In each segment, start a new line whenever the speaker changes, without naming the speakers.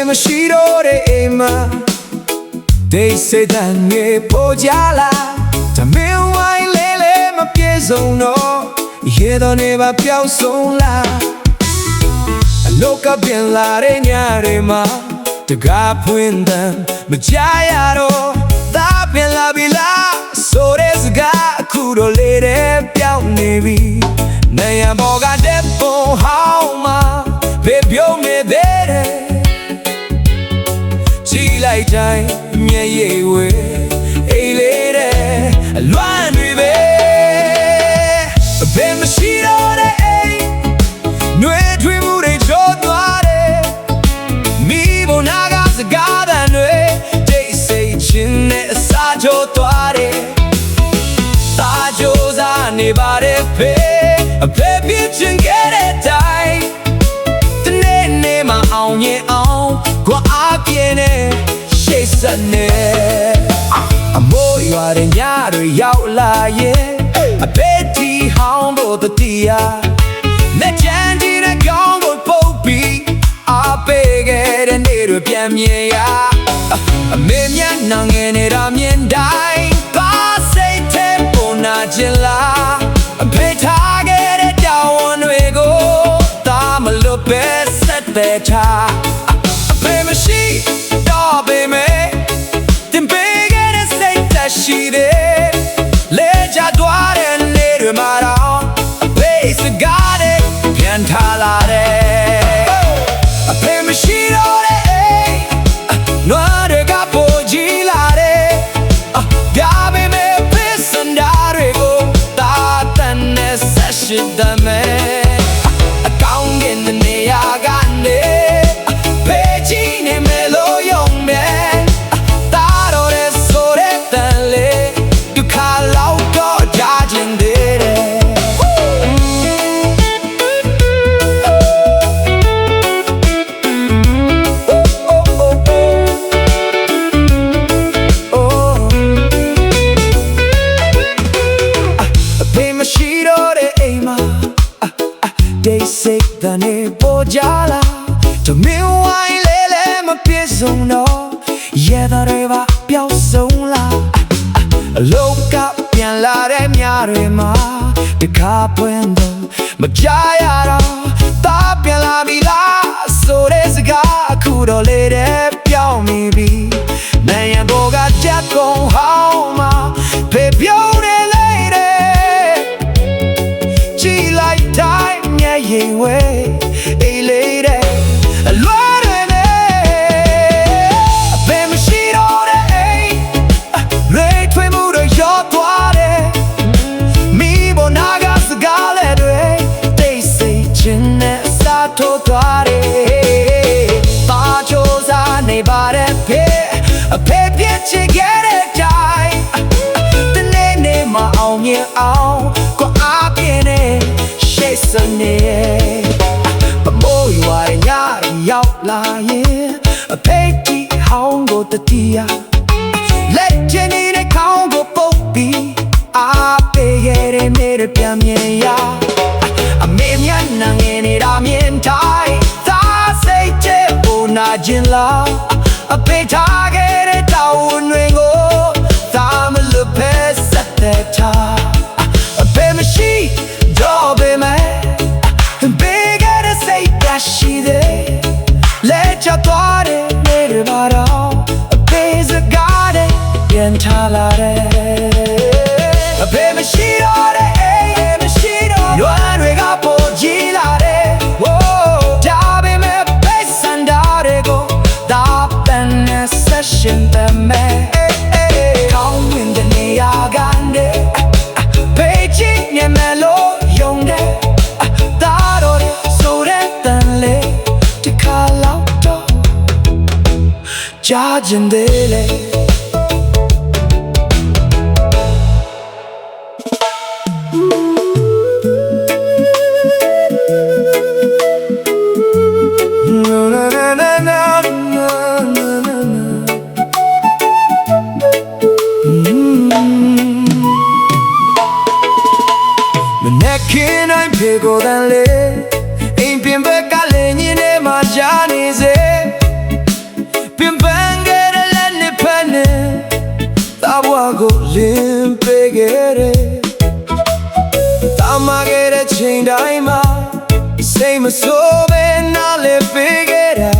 မရှိတော့တဲ့အိမ်မှာဒိတ်စိတ်တန်ငယ်ပေါ်ကြလာတမင်ဝိုင်းလဲလဲမပြေဆုံးတော့ရေတော်နေပါပျောက်ဆုံးလာအလောကပြန်လာတဲ့ညတွေမှာတကားဖွင့်တဲ့မကြရတော့သာပြန်လာပြီလားဆိုတဲ့စကားအခုတော့လေတဲ့ပြောင်းနေပြီနေရဘောကတဲ့ပုံဟောင်းမှာဘေပြုံးနေတဲ့လိုက်တိုင်းမျက်ရည်ဝဲအေးလေးတဲ့အလွမ်းတွေပဲဘယ်မရှိတော့တဲ့အိမ်နှွေထွေးမှုတွေကြောသွားတယ်မိဘနာကစကားတန်တွေတိတ်ဆိတ်ခြင်းနဲ့အစာကြောသွားတယ်တာကြိုးစားနေပါတယ်ဖေအဖေပြချင်ခဲ့တဲ့တိုင်းတနေ့နေ့မှအောင်ရင်အောင်ကွာအပြင်းနဲ့စနေအမိုးရွာတဲ့ညတွေရောက်လာရဲ့အဖေတီဟောင်းတို့တတိယလက်ချမ်းကြီးနဲ့ကောင်းကိုပုတ်ပြီးအပေးခဲ့တဲ့နေ့တွေပြန်မြင်ရအမေမျက်နှာငယ်နေတာမြင်တိုင်းပါစိတ်ထဲပေါ်နာချင်လားအဖေထားခဲ့တဲ့တောင်းဝန်တွေကိုသာမလွတ်ပဲဆက်တဲ့ထားအဖေမရှိတော့ပေမဲ့ရှိတယ်လေကြသွားတဲ့နေ့တွေမှာတော့အဖေစကားတွေပြန်ထားလာတယ်အဖေမရှိတော့တဲ့နွားတွေကပိုကြီးလာတယ်ပြပေမဲ့ဖေးစံဓာတွေကိုတာတန်နဲ့ဆက်ရှိတယ်မဲ့အကောင်းကင်နေရာကနေဖေးကြီးနေမယ်လို့ယုံမယ်စိတ်တန်နေပေါ်ကြလာတမင်ဝိုင်းလဲလဲမပြေဆုံးတော့ရေတော်တွေပါပျောက်ဆုံးလာအလောကပြန်လာတဲ့ညတွေမှာတကားပွင့်တော့မကြရတော့သာပြန်လာပြီလားဆိုတဲ့စကားအခုတော့လေတဲ့ပြောင်းမိပြီနိုင်ရဘောကချက်ကုန်ဟောင်းမှာဖေပြုံးနေလေတဲ့ကြည်လိုက်တိုင်းရင်ဝဲအေးလေးတဲ့အလွဲတွေနဲ့အဖေမရှိတော့တဲ့အိမ်လေထွေးမှုတွေရောသွားတယ်မိဘနာကစကားလဲတွေတိတ်ဆိတ်ခြင်းနဲ့အစာထိုးသွားတယ်ပါချိုးစားနေပါတဲ့ဖေအဖေပြချင်ခဲ့တဲ့တိုင်းတနေ့နေ့မှအောင်မြင်အောင်ကိုအားပြင်းနေစနေပမိုးရွာတဲ့ညရောက်လာရင်အဖေတီဟောင်းကိုတတိယလက်ချင်နေတဲ့ခေါင်းကိုပုတ်ပြီးအားပေးခဲ့တဲ့နေ့တွေပြန်မြင်ရအမေမျက်နှာငယ်နေတာမြင်တိုင်းသာစိတ်ချပေါ်နာခြင်းလားအဖေထားခဲ့တဲ့တောင်းဝန်တွေကိုသာမလွတ်ဖက်ဆက်တဲ့ထားအဖေမရှိတော့ပေမဲ့ရှိတယ်လက်ချသွားတဲ့နေ့တွေမှာတော့အဖေစကားတွေပြန်ထားလာတယ်အဖေမရှိတော့တဲ့အိမ်မရှိတော့ရွာတွေကပိုကြီးလာတယ်ဒါပေမဲ့ဖေးစံဓာတွေကိုဒါပန်နဲ့ဆက်ရှင်တယ်မဲ့ကောင်းဝင်တဲ့နေရာကနေဖေးကြီးနေမယ်လို့ယုံတယ်ကြားကျင်သေးလေ မဆိုးပဲနားလေပေးခဲ့တာ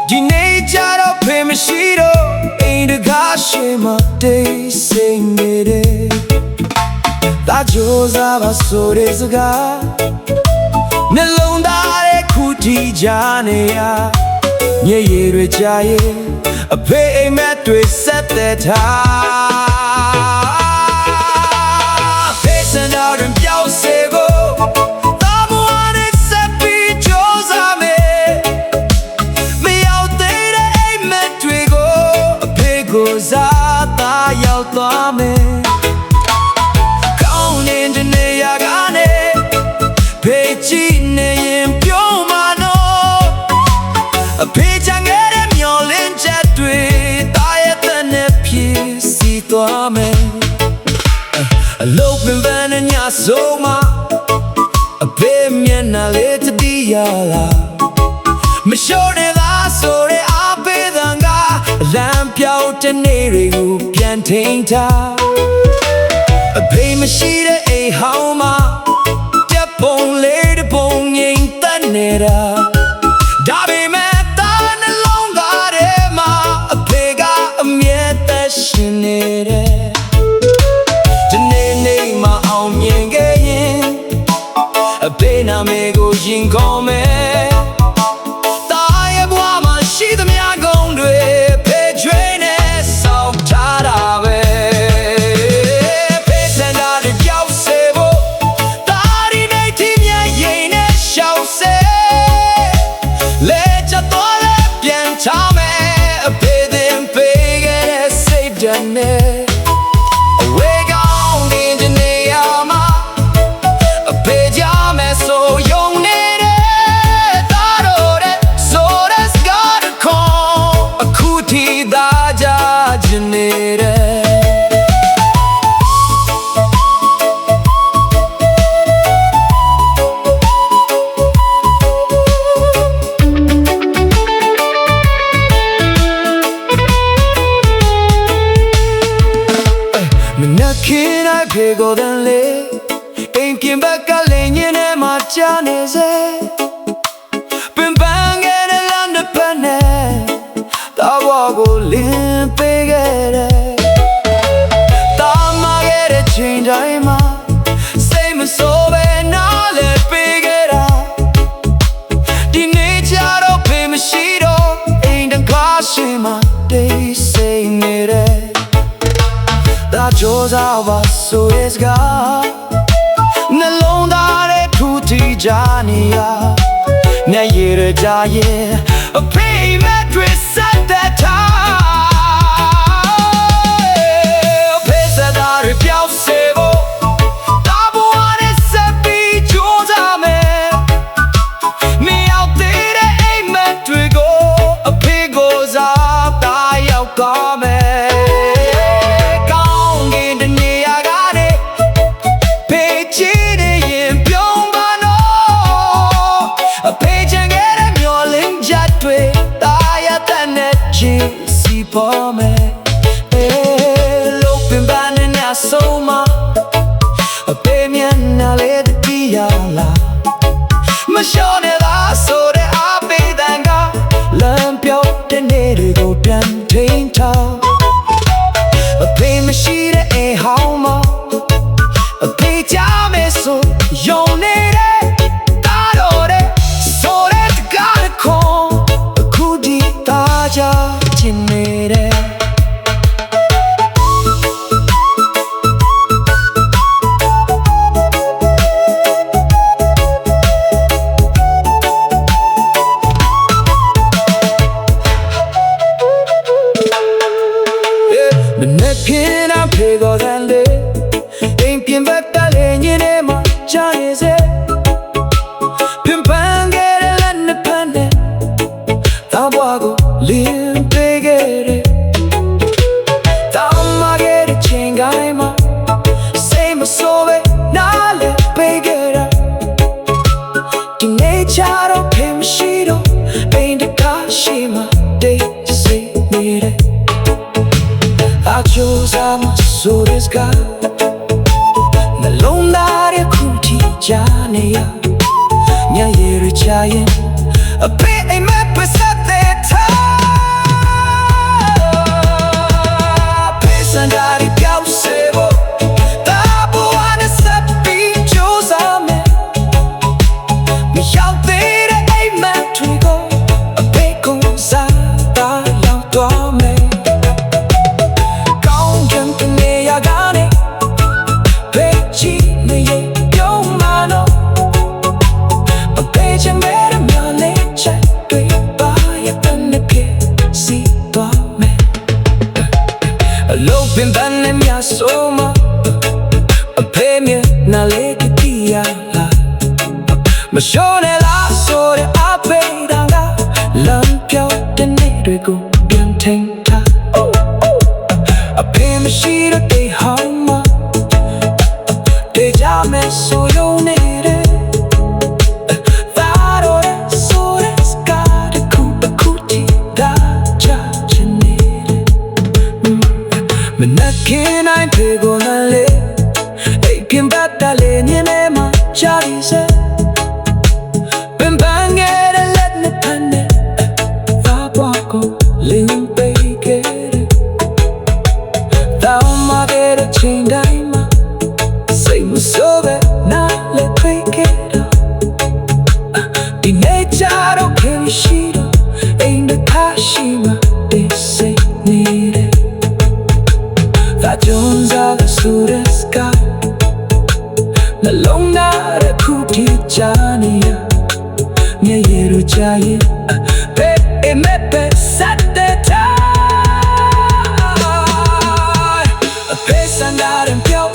ဒီနေ့ကျတော့ဖေမရှိတော့အိမ်တကားရှိမှတိတ်ဆိတ်နေတယ်ဒါကြိုးစားပါဆိုတဲ့စကားနှလုံးသားရဲ့ခုထိကြနေရညရည်တွေကြာရဲ့အဖေအိမ်မက်တွေဆက်တဲ့ထားဖေးစံတော်ရင်ပြောင်းစေကိုတာမွားနဲ့ဆက်ပြီးကြိုးစားမယ်မရောက်သေးတဲ့အိမ်မက်တွေကိုအဖေကိုစားတာရောက်သွားမယ်ကောင်းနေတဲ့နေရာကနေဖေးကြည့်နေရင်ပြုံးမတော့အဖေချန်ခဲ့တဲ့မျောလင်းချက်တွေတာရဲ့တဲ့နဲ့ဖြစ်စီသွားမယ်အလုပ်ပင်ပန်းနဲ့ညဆုံးမှာအဖေမျက်နှာလေးတတိယလာမလျှော့နေလားဆိုတဲ့အဖေတန်ကလမ်းပြောင်းတဲ့နေတွေကိုပြန်ထိန်ထားအဖေမရှိတဲ့အိမ်ဟောင်းမှာတက်ပုံလေးတစ်ပုံငိမ်သက်နေတာဒါပေမဲ့တာနှလုံးသားထဲမှာအဖေကအမြဲတမ်းရှင်နေတယ်ဒီနေ့မှအောင်မြင်ခဲ့ရင်အဖေနာမည်ကိုရင်ကောင်းမယ်တာရဲ့ဘဝမှာရှိသမျှကုန်တွေဖေးချွေးနဲ့ဆောက်ထားတာပဲဖေးစံတာတွေပြောက်စေဖို့တာဒီနေ့ထိမြဲရင်နဲ့ရှောက်စေလဲချတော့လဲပြန်ချမယ်အဖေတင်ပေးခဲ့တဲ့စိတ်ဓာတ်နဲ့ခင်အဖေကိုတန်လေအိမ်ပြင်ဘက်ကလည်းညနေမှကြာနေစေပင်ပန်းခဲ့တဲ့လမ်းတစ်ဖက်နဲ့တာဘွားကိုလင်းပေးခဲ့တယ်တာမခဲ့တဲ့ချိန်တိုင်းမှာစိတ်မဆိုးပဲနားလေပေးခဲ့တာဒီနေ့ကျတော့ဖေးမရှိတော့အိမ်တကားရှိမှတိတ်ဆိတ်နေတယ်ဒါကြိုးစားပါဆိုရဲ့စကားနှလုံးသားရဲ့ထူထီကြနေရညရည်ကြရဲ့အဖေမက်ဒရစ်ဆက်တဲ့ထားအဖေစတာရပြောင်းစေဖို့တာဘဝနဲ့ဆက်ပြီးကြိုးစားမယ်မရောက်သေးတဲ့အိမ်မက်တွေကိုအဖေကိုစားတာရောက်သွားမယ်for me l'open banana soma a pemian na le dia la ma shone la so de a pe danga lam pyo de ne de go pian thain tha a pe ma shi de a how ma a pe ja me so yong ne de ta do de so de ga de ko a ku di ta ja chin ne de Can I pay go than le ain't been back that in my Chinese Pimpan get a land dependent Tawago lim big it Tama get a chain guy ma same so na le big it Teenager of him shido ain't the kashima day to see me I chose I'm so this guy Na lom da re kuti jane ya ရင်အဖေအိမ်မက်ပစတဲ့ထားဖေးစံကားပြောင်းစေဖို့တာဘောနဲ့စပ်ပြီးကြိုးစားမယ်မရောက်သေးတဲ့အိမ်မက်တွေကိုအဖေကိုစားတာရောက်သွားမယ်ကောင်းကင်ကနေရကနေဖေးချီနေရပြုံးမနော်အဖေချင်တဲ့မြာလေးချက်တွေပါရတဲ့ပြေစီသွားမယ်အလုံးပင်ပန်းနဲ့မြတ်ဆိုးမအဖေမြနာလေးကတိရလာမရှုံးနဲ့လားဆိုတဲ့အဖေတောင်ကလမ်းပြောင်းတဲ့နေ့တွေကိုပြန်ထိန်ထားအဖေမရှိတော့တေးဟောင်းမတေးကြမယ်ဆိုရုံနေတဲ့သားတော်ရဲ့ဆိုတဲ့စကားတစ်ခုတစ်ခုတီးတာချချင်နေတယ်မနက်ခင်းတိုင်းဖေကိုလာလေအိမ်ပြင်ပတ်တာလေညနေမှကြားရစေပင်ပန်းငယ်တဲ့လက်နဲ့ဖန်တဲ့သားဘွားကိုလင်းပေးခဲ့တယ်တောင်းမခဲ့တဲ့ချိန်တိုင်းမှာစိတ်မဆိုးပဲနားလည်းခွေခဲ့တော့ဒီနေ့ကြတော့ခင်ရှိတော့အိမ်တစ်ခါရှိမှတေးစိတ်နေတယ်သာကြုံစားတဲ့ဆိုတဲ့စကားနှလုံးသားတစ်ခုထိချနေရမျက်ရည်တို့ချရင်ဘယ်အိမ်မက်ပဲစတဲ့ထားအဖေစံကားပြော